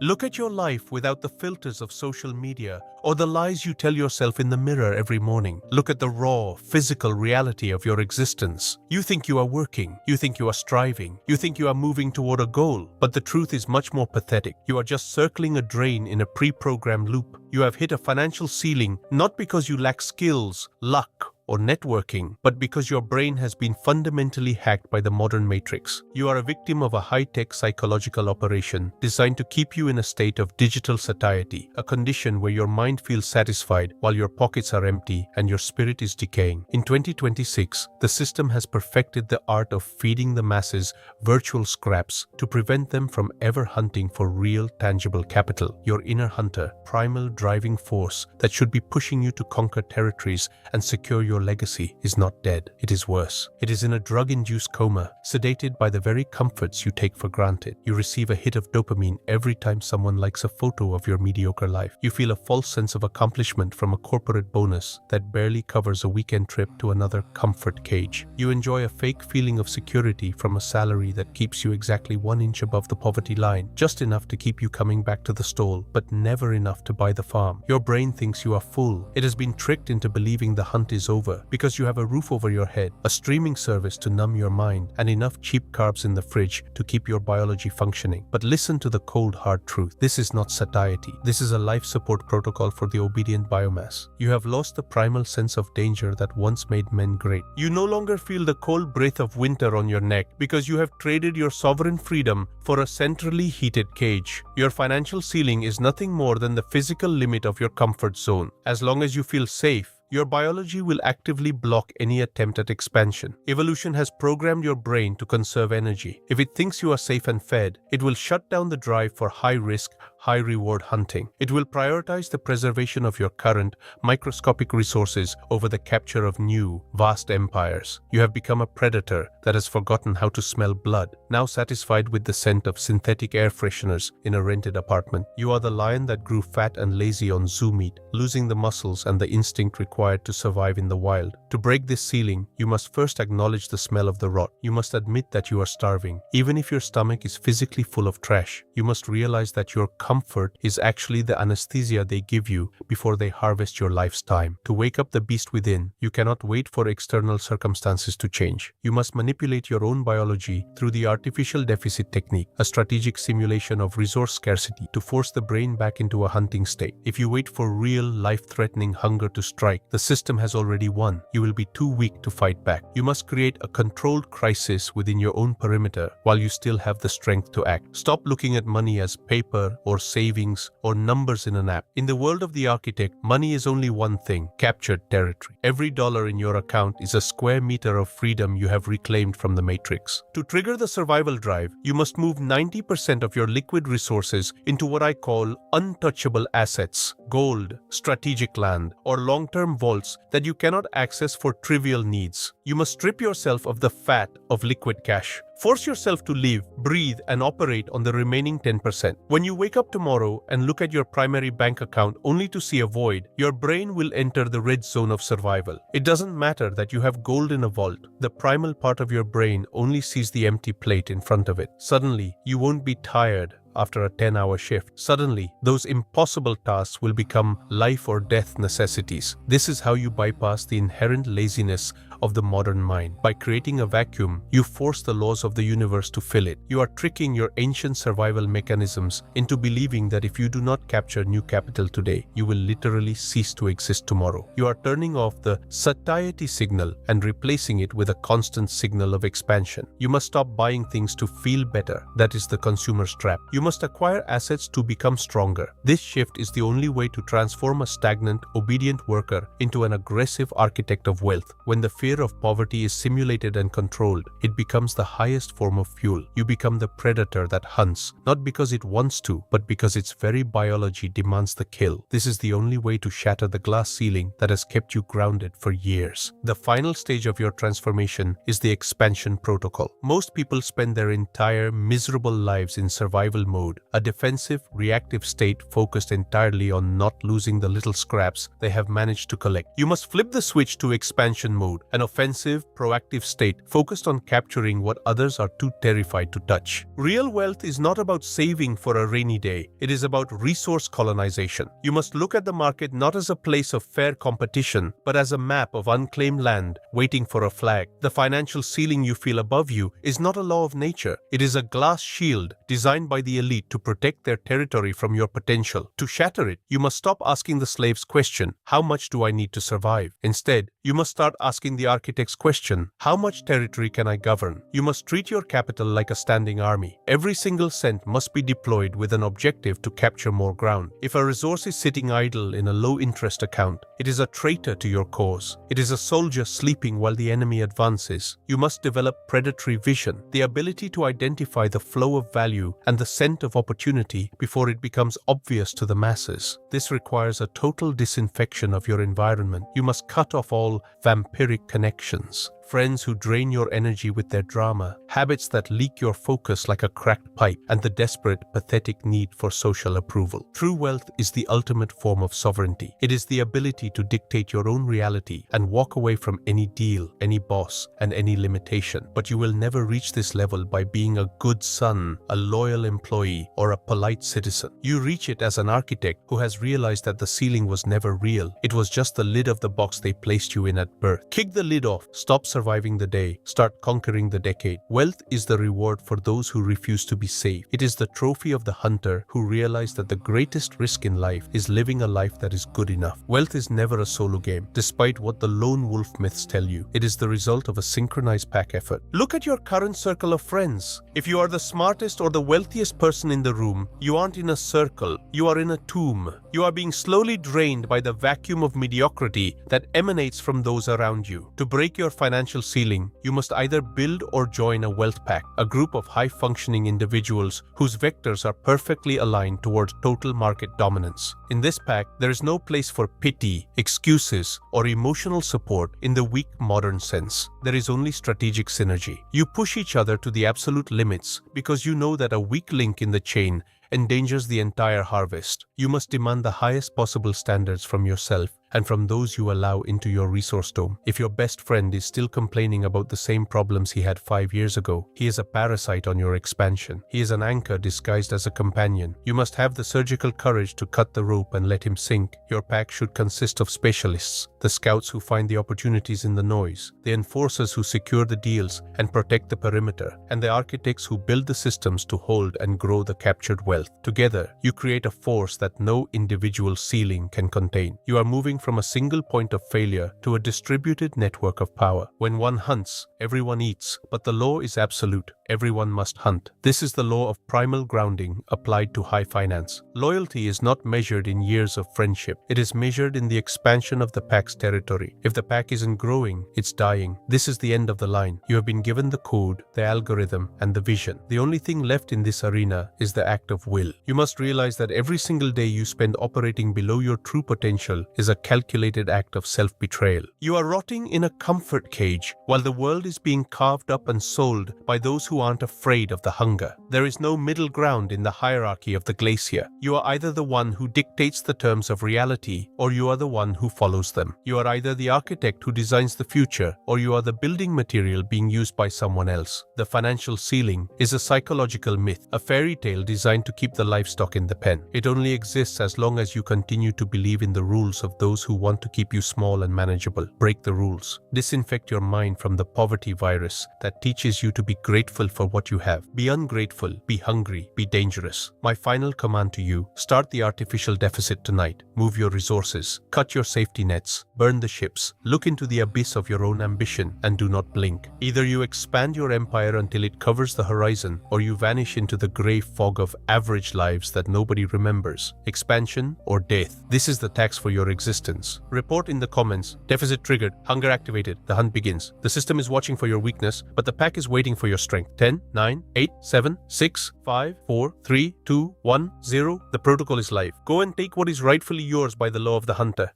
Look at your life without the filters of social media or the lies you tell yourself in the mirror every morning. Look at the raw, physical reality of your existence. You think you are working, you think you are striving, you think you are moving toward a goal, but the truth is much more pathetic. You are just circling a drain in a pre-programmed loop. You have hit a financial ceiling not because you lack skills, luck, or networking, but because your brain has been fundamentally hacked by the modern matrix. You are a victim of a high-tech psychological operation designed to keep you in a state of digital satiety, a condition where your mind feels satisfied while your pockets are empty and your spirit is decaying. In 2026, the system has perfected the art of feeding the masses virtual scraps to prevent them from ever hunting for real, tangible capital. Your inner hunter, primal driving force that should be pushing you to conquer territories and secure your legacy, is not dead. It is worse. It is in a drug-induced coma, sedated by the very comforts you take for granted. You receive a hit of dopamine every time someone likes a photo of your mediocre life. You feel a false sense of accomplishment from a corporate bonus that barely covers a weekend trip to another comfort cage. You enjoy a fake feeling of security from a salary that keeps you exactly 1 inch above the poverty line, just enough to keep you coming back to the stall, but never enough to buy the farm. Your brain thinks you are full. It has been tricked into believing the hunt is over because you have a roof over your head, a streaming service to numb your mind, and enough cheap carbs in the fridge to keep your biology functioning. But listen to the cold hard truth. This is not satiety. This is a life support protocol for the obedient biomass. You have lost the primal sense of danger that once made men great. You no longer feel the cold breath of winter on your neck because you have traded your sovereign freedom for a centrally heated cage. Your financial ceiling is nothing more than the physical limit of your comfort zone. As long as you feel safe, your biology will actively block any attempt at expansion. Evolution has programmed your brain to conserve energy. If it thinks you are safe and fed, it will shut down the drive for high-risk, high-reward hunting. It will prioritize the preservation of your current, microscopic resources over the capture of new, vast empires. You have become a predator that has forgotten how to smell blood, now satisfied with the scent of synthetic air fresheners in a rented apartment. You are the lion that grew fat and lazy on zoo meat, losing the muscles and the instinct required to survive in the wild. To break this ceiling, you must first acknowledge the smell of the rot. You must admit that you are starving. Even if your stomach is physically full of trash, you must realize that your comfort is actually the anesthesia they give you before they harvest your life's time. To wake up the beast within, you cannot wait for external circumstances to change. You must manipulate your own biology through the artificial deficit technique, a strategic simulation of resource scarcity to force the brain back into a hunting state. If you wait for real, life-threatening hunger to strike, the system has already won. You will be too weak to fight back. You must create a controlled crisis within your own perimeter while you still have the strength to act. Stop looking at money as paper or savings or numbers in an app. In the world of the architect, money is only one thing: captured territory. Every dollar in your account is a square meter of freedom you have reclaimed from the matrix. To trigger the survival drive, you must move 90% of your liquid resources into what I call untouchable assets: gold, strategic land, or long-term vaults that you cannot access for trivial needs. You must strip yourself of the fat of liquid cash. Force yourself to live, breathe, and operate on the remaining 10%. When you wake up tomorrow and look at your primary bank account only to see a void, your brain will enter the red zone of survival. It doesn't matter that you have gold in a vault. The primal part of your brain only sees the empty plate in front of it. Suddenly, you won't be tired after a 10-hour shift. Suddenly, those impossible tasks will become life or death necessities. This is how you bypass the inherent laziness of the modern mind. By creating a vacuum, you force the laws of the universe to fill it. You are tricking your ancient survival mechanisms into believing that if you do not capture new capital today, you will literally cease to exist tomorrow. You are turning off the satiety signal and replacing it with a constant signal of expansion. You must stop buying things to feel better. That is the consumer's trap. You must acquire assets to become stronger. This shift is the only way to transform a stagnant, obedient worker into an aggressive architect of wealth. When the fear of poverty is simulated and controlled, it becomes the highest form of fuel. You become the predator that hunts, not because it wants to, but because its very biology demands the kill. This is the only way to shatter the glass ceiling that has kept you grounded for years. The final stage of your transformation is the expansion protocol. Most people spend their entire miserable lives in survival mode, a defensive, reactive state focused entirely on not losing the little scraps they have managed to collect. You must flip the switch to expansion mode and an offensive, proactive state focused on capturing what others are too terrified to touch. Real wealth is not about saving for a rainy day. It is about resource colonization. You must look at the market not as a place of fair competition, but as a map of unclaimed land waiting for a flag. The financial ceiling you feel above you is not a law of nature. It is a glass shield designed by the elite to protect their territory from your potential. To shatter it, you must stop asking the slave's question, how much do I need to survive? Instead, you must start asking the architect's question, how much territory can I govern? You must treat your capital like a standing army. Every single cent must be deployed with an objective to capture more ground. If a resource is sitting idle in a low-interest account, it is a traitor to your cause. It is a soldier sleeping while the enemy advances. You must develop predatory vision, the ability to identify the flow of value and the scent of opportunity before it becomes obvious to the masses. This requires a total disinfection of your environment. You must cut off all vampiric connections. Friends who drain your energy with their drama, habits that leak your focus like a cracked pipe, and the desperate, pathetic need for social approval. True wealth is the ultimate form of sovereignty. It is the ability to dictate your own reality and walk away from any deal, any boss, and any limitation. But you will never reach this level by being a good son, a loyal employee, or a polite citizen. You reach it as an architect who has realized that the ceiling was never real. It was just the lid of the box they placed you in at birth. Kick the lid off. Stop surviving the day. Start conquering the decade. Wealth is the reward for those who refuse to be safe. It is the trophy of the hunter who realized that the greatest risk in life is living a life that is good enough. Wealth is never a solo game, despite what the lone wolf myths tell you. It is the result of a synchronized pack effort. Look at your current circle of friends. If you are the smartest or the wealthiest person in the room, you aren't in a circle. You are in a tomb. You are being slowly drained by the vacuum of mediocrity that emanates from those around you. To break your financial ceiling, you must either build or join a wealth pack, a group of high-functioning individuals whose vectors are perfectly aligned towards total market dominance. In this pack, there is no place for pity, excuses, or emotional support in the weak modern sense. There is only strategic synergy. You push each other to the absolute limits because you know that a weak link in the chain endangers the entire harvest. You must demand the highest possible standards from yourself and from those you allow into your resource dome. If your best friend is still complaining about the same problems he had 5 years ago, he is a parasite on your expansion. He is an anchor disguised as a companion. You must have the surgical courage to cut the rope and let him sink. Your pack should consist of specialists, the scouts who find the opportunities in the noise, the enforcers who secure the deals and protect the perimeter, and the architects who build the systems to hold and grow the captured wealth. Together, you create a force that no individual ceiling can contain. You are moving from a single point of failure to a distributed network of power. When one hunts, everyone eats, but the law is absolute. Everyone must hunt. This is the law of primal grounding applied to high finance. Loyalty is not measured in years of friendship. It is measured in the expansion of the pack's territory. If the pack isn't growing, it's dying. This is the end of the line. You have been given the code, the algorithm, and the vision. The only thing left in this arena is the act of will. You must realize that every single day you spend operating below your true potential is a calculated act of self-betrayal. You are rotting in a comfort cage while the world is being carved up and sold by those who aren't afraid of the hunger. There is no middle ground in the hierarchy of the glacier. You are either the one who dictates the terms of reality, or you are the one who follows them. You are either the architect who designs the future, or you are the building material being used by someone else. The financial ceiling is a psychological myth, a fairy tale designed to keep the livestock in the pen. It only exists as long as you continue to believe in the rules of those who want to keep you small and manageable. Break the rules. Disinfect your mind from the poverty virus that teaches you to be grateful for what you have. Be ungrateful, be hungry, be dangerous. My final command to you: start the artificial deficit tonight. Move your resources, cut your safety nets, burn the ships, look into the abyss of your own ambition, and do not blink. Either you expand your empire until it covers the horizon, or you vanish into the grey fog of average lives that nobody remembers. Expansion or death. This is the tax for your existence. Report in the comments: deficit triggered, hunger activated, the hunt begins. The system is watching for your weakness, but the pack is waiting for your strength. 10, 9, 8, 7, 6, 5, 4, 3, 2, 1, 0. The protocol is live. Go and take what is rightfully yours by the law of the hunter.